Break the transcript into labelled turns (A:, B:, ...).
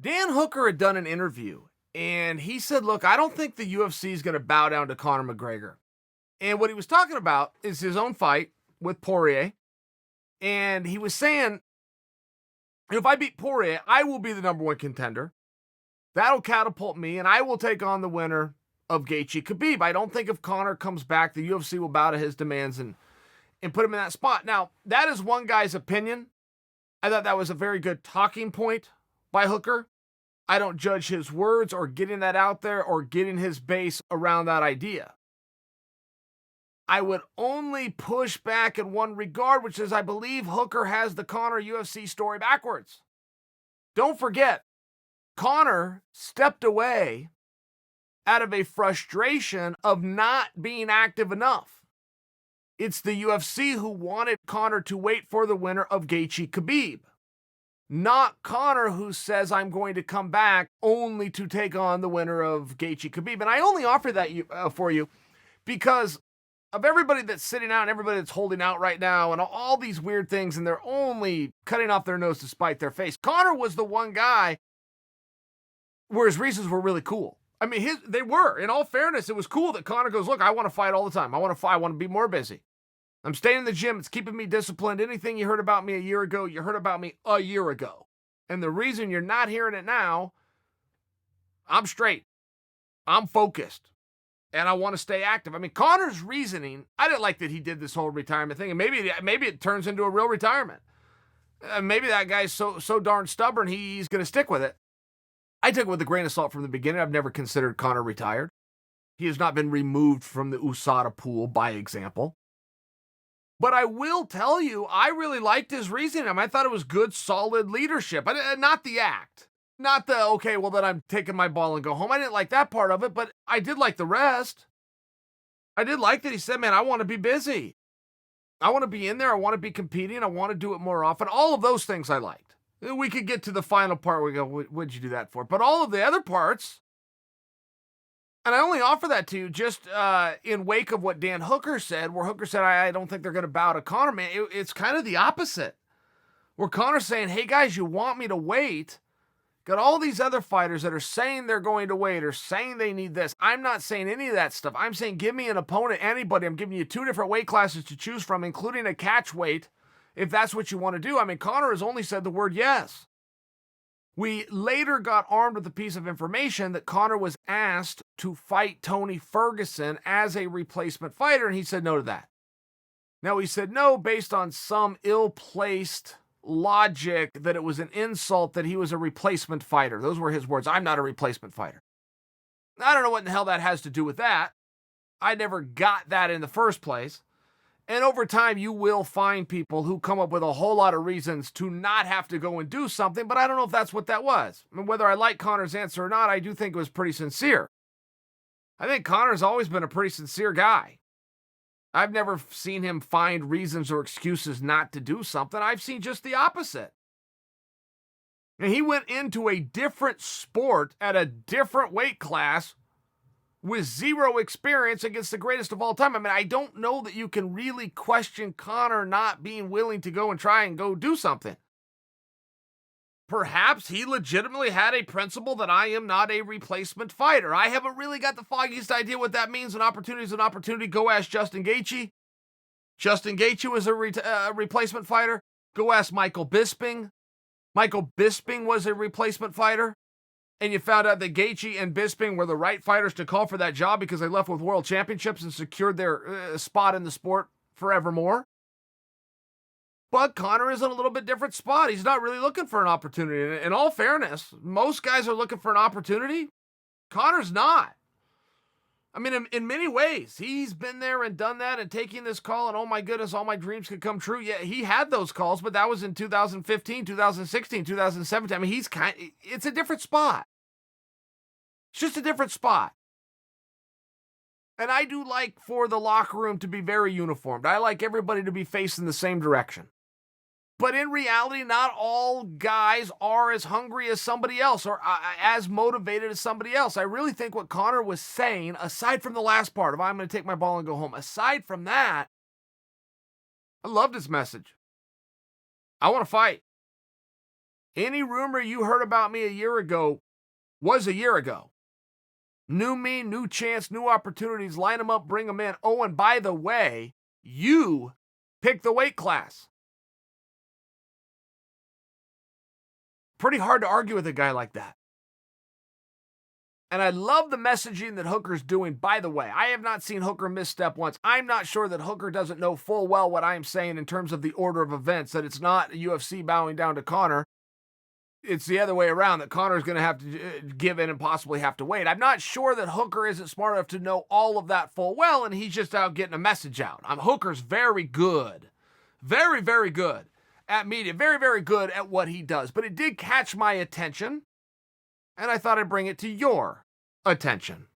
A: Dan Hooker had done an interview and he said, look, I don't think the UFC is going to bow down to Conor McGregor. And what he was talking about is his own fight with Poirier. And he was saying, if I beat Poirier, I will be the number one contender. That'll catapult me, and I will take on the winner of Gaethje Khabib. I don't think if Conor comes back, the UFC will bow to his demands and put him in that spot. Now, that is one guy's opinion. I thought that was a very good talking point by Hooker. I don't judge his words or getting that out there or getting his base around that idea. I would only push back in one regard, which is I believe Hooker has the Conor UFC story backwards. Don't forget, Conor stepped away out of a frustration of not being active enough. It's the UFC who wanted Conor to wait for the winner of Gaethje Khabib. Not Conor, who says, I'm going to come back only to take on the winner of Gaethje Khabib. And I only offer that for you because of everybody that's sitting out and everybody that's holding out right now and all these weird things, and they're only cutting off their nose to spite their face. Conor was the one guy where his reasons were really cool. I mean, they were. In all fairness, it was cool that Conor goes, look, I want to fight all the time. I want to fight. I want to be more busy. I'm staying in the gym. It's keeping me disciplined. Anything you heard about me a year ago, you heard about me a year ago. And the reason you're not hearing it now, I'm straight. I'm focused. And I want to stay active. I mean, Conor's reasoning, I didn't like that he did this whole retirement thing. And maybe it turns into a real retirement. Maybe that guy's so darn stubborn, he's going to stick with it. I took it with a grain of salt from the beginning. I've never considered Conor retired. He has not been removed from the USADA pool, by example. But I will tell you, I really liked his reasoning. I thought it was good, solid leadership. Not the act. Not the, okay, well, then I'm taking my ball and go home. I didn't like that part of it, but I did like the rest. I did like that he said, man, I want to be busy. I want to be in there. I want to be competing. I want to do it more often. All of those things I liked. We could get to the final part where we go, what'd you do that for? But all of the other parts, and I only offer that to you just in wake of what Dan Hooker said, where Hooker said, I don't think they're going to bow to Conor, man. It's kind of the opposite. Where Conor's saying, hey, guys, you want me to wait? Got all these other fighters that are saying they're going to wait or saying they need this. I'm not saying any of that stuff. I'm saying give me an opponent, anybody. I'm giving you 2 different weight classes to choose from, including a catch weight, if that's what you want to do. I mean, Conor has only said the word yes. We later got armed with a piece of information that Conor was asked to fight Tony Ferguson as a replacement fighter, and he said no to that. Now, he said no based on some ill-placed logic that it was an insult that he was a replacement fighter. Those were his words. I'm not a replacement fighter. I don't know what in the hell that has to do with that. I never got that in the first place. And over time, you will find people who come up with a whole lot of reasons to not have to go and do something, but I don't know if that's what that was. I mean, whether I like Conor's answer or not, I do think it was pretty sincere. I think Conor's always been a pretty sincere guy. I've never seen him find reasons or excuses not to do something. I've seen just the opposite. And he went into a different sport at a different weight class with zero experience against the greatest of all time. I mean, I don't know that you can really question Conor not being willing to go and try and go do something. Perhaps he legitimately had a principle that I am not a replacement fighter. I haven't really got the foggiest idea what that means. An opportunity is an opportunity. Go ask Justin Gaethje. Justin Gaethje was a replacement fighter. Go ask Michael Bisping. Michael Bisping was a replacement fighter. And you found out that Gaethje and Bisping were the right fighters to call for that job because they left with world championships and secured their spot in the sport forevermore. But Conor is in a little bit different spot. He's not really looking for an opportunity. In all fairness, most guys are looking for an opportunity. Conor's not. I mean, in many ways, he's been there and done that and taking this call and, oh my goodness, all my dreams could come true. Yeah, he had those calls, but that was in 2015, 2016, 2017. I mean, it's a different spot. It's just a different spot. And I do like for the locker room to be very uniformed. I like everybody to be facing the same direction. But in reality, not all guys are as hungry as somebody else or as motivated as somebody else. I really think what Conor was saying, aside from the last part of I'm going to take my ball and go home, aside from that, I loved his message. I want to fight. Any rumor you heard about me a year ago was a year ago. New me, new chance, new opportunities. Line them up, bring them in. Oh, and by the way, you pick the weight class. Pretty hard to argue with a guy like that. And I love the messaging that Hooker's doing. By the way, I have not seen Hooker misstep once. I'm not sure that Hooker doesn't know full well what I'm saying in terms of the order of events, that it's not UFC bowing down to Conor. It's the other way around, that Conor's going to have to give in and possibly have to wait. I'm not sure that Hooker isn't smart enough to know all of that full well, and he's just out getting a message out. Hooker's very good. Very, very good at media. Very, very good at what he does. But it did catch my attention, and I thought I'd bring it to your attention.